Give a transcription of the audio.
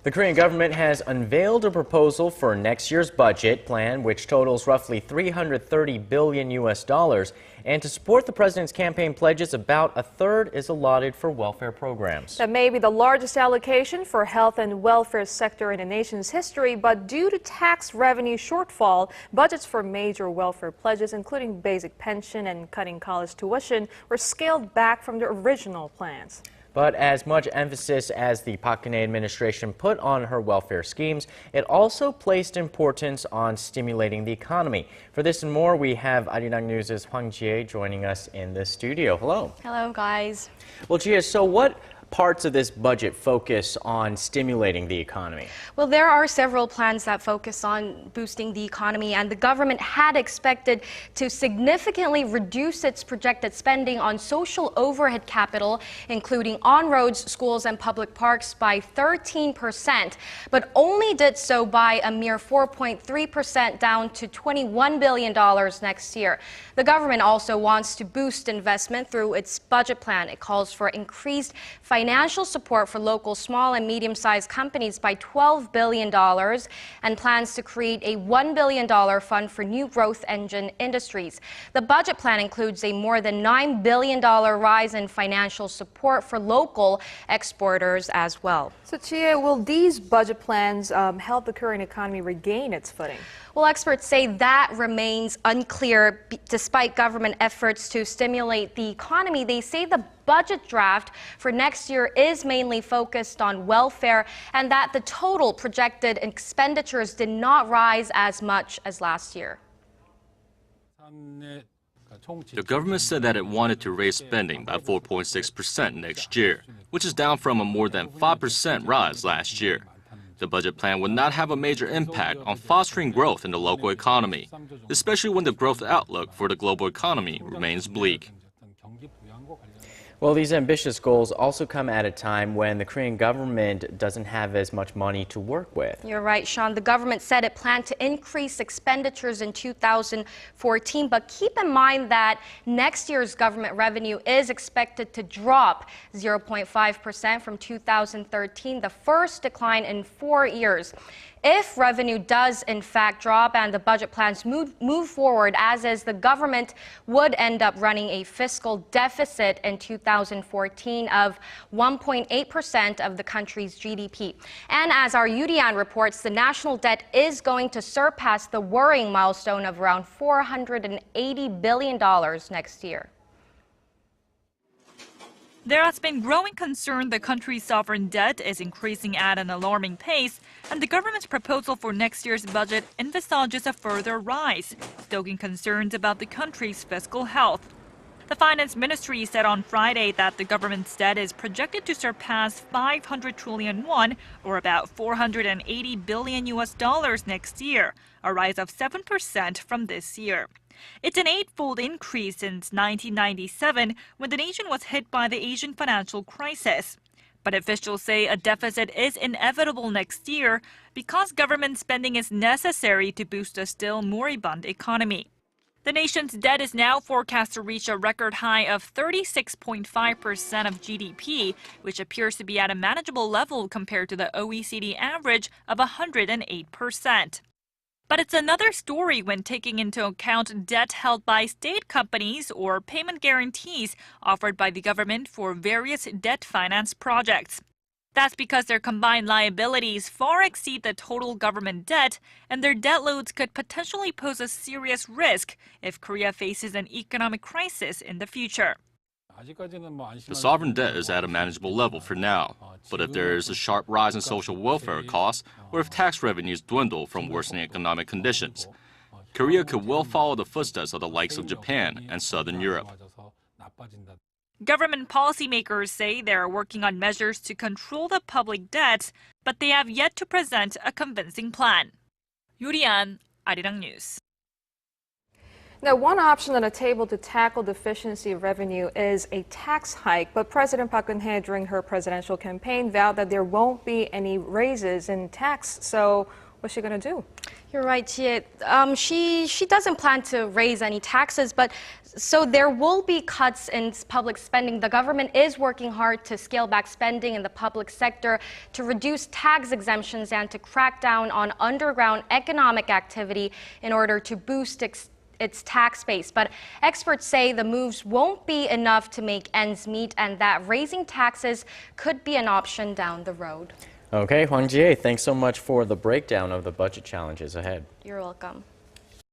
The Korean government has unveiled a proposal for next year's budget plan, which totals roughly $330 billion US. And to support the president's campaign pledges, about a third is allotted for welfare programs. That may be the largest allocation for health and welfare sector in the nation's history, but due to tax revenue shortfall, budgets for major welfare pledges, including basic pension and cutting college tuition, were scaled back from the original plans. But as much emphasis as the Park Guen-hye administration put on her welfare schemes, it also placed importance on stimulating the economy. For this and more, we have Arirang News' Hwang Ji-hye joining us in the studio. Hello. Hello, guys. Well, Ji-hye, so what parts of this budget focus on stimulating the economy? Well, there are several plans that focus on boosting the economy, and the government had expected to significantly reduce its projected spending on social overhead capital, including on roads, schools, and public parks, by 13%, but only did so by a mere 4.3%, down to $21 billion next year. The government also wants to boost investment through its budget plan. It calls for increased financial support for local small and medium-sized companies by $12 billion and plans to create a $1 billion fund for new growth engine industries. The budget plan includes a more than $9 billion rise in financial support for local exporters as well. So, Ji-hye, will these budget plans help the Korean economy regain its footing? Well, experts say that remains unclear despite government efforts to stimulate the economy. They say the budget draft for next year is mainly focused on welfare and that the total projected expenditures did not rise as much as last year. The government said that it wanted to raise spending by 4.6% next year, which is down from a more than 5% rise last year. The budget plan would not have a major impact on fostering growth in the local economy, especially when the growth outlook for the global economy remains bleak. Well, these ambitious goals also come at a time when the Korean government doesn't have as much money to work with. You're right, Sean. The government said it planned to increase expenditures in 2014, but keep in mind that next year's government revenue is expected to drop 0.5% from 2013, the first decline in 4 years. If revenue does in fact drop and the budget plans move forward as is, the government would end up running a fiscal deficit in 2014 of 1.8% of the country's GDP. And as our Yurian reports, the national debt is going to surpass the worrying milestone of around $480 billion next year. There has been growing concern the country's sovereign debt is increasing at an alarming pace, and the government's proposal for next year's budget envisages a further rise, stoking concerns about the country's fiscal health. The Finance Ministry said on Friday that the government's debt is projected to surpass 500 trillion won, or about $480 billion next year, a rise of 7% from this year. It's an 8-fold increase since 1997, when the nation was hit by the Asian financial crisis. But officials say a deficit is inevitable next year because government spending is necessary to boost a still moribund economy. The nation's debt is now forecast to reach a record high of 36.5% of GDP, which appears to be at a manageable level compared to the OECD average of 108%. But it's another story when taking into account debt held by state companies or payment guarantees offered by the government for various debt finance projects. That's because their combined liabilities far exceed the total government debt, and their debt loads could potentially pose a serious risk if Korea faces an economic crisis in the future. The sovereign debt is at a manageable level for now, but if there is a sharp rise in social welfare costs, or if tax revenues dwindle from worsening economic conditions, Korea could well follow the footsteps of the likes of Japan and Southern Europe. Government policymakers say they are working on measures to control the public debt, but they have yet to present a convincing plan. Yurian, Arirang News. Now, one option on the table to tackle deficiency of revenue is a tax hike, but President Park Geun-hye during her presidential campaign vowed that there won't be any raises in tax. So What's she going to do? You're right, Ji-hye. She doesn't plan to raise any taxes, but so there will be cuts in public spending. The government is working hard to scale back spending in the public sector, to reduce tax exemptions, and to crack down on underground economic activity in order to boost its tax base. But experts say the moves won't be enough to make ends meet and that raising taxes could be an option down the road. Okay, Hwang Ji-hye, thanks so much for the breakdown of the budget challenges ahead. You're welcome.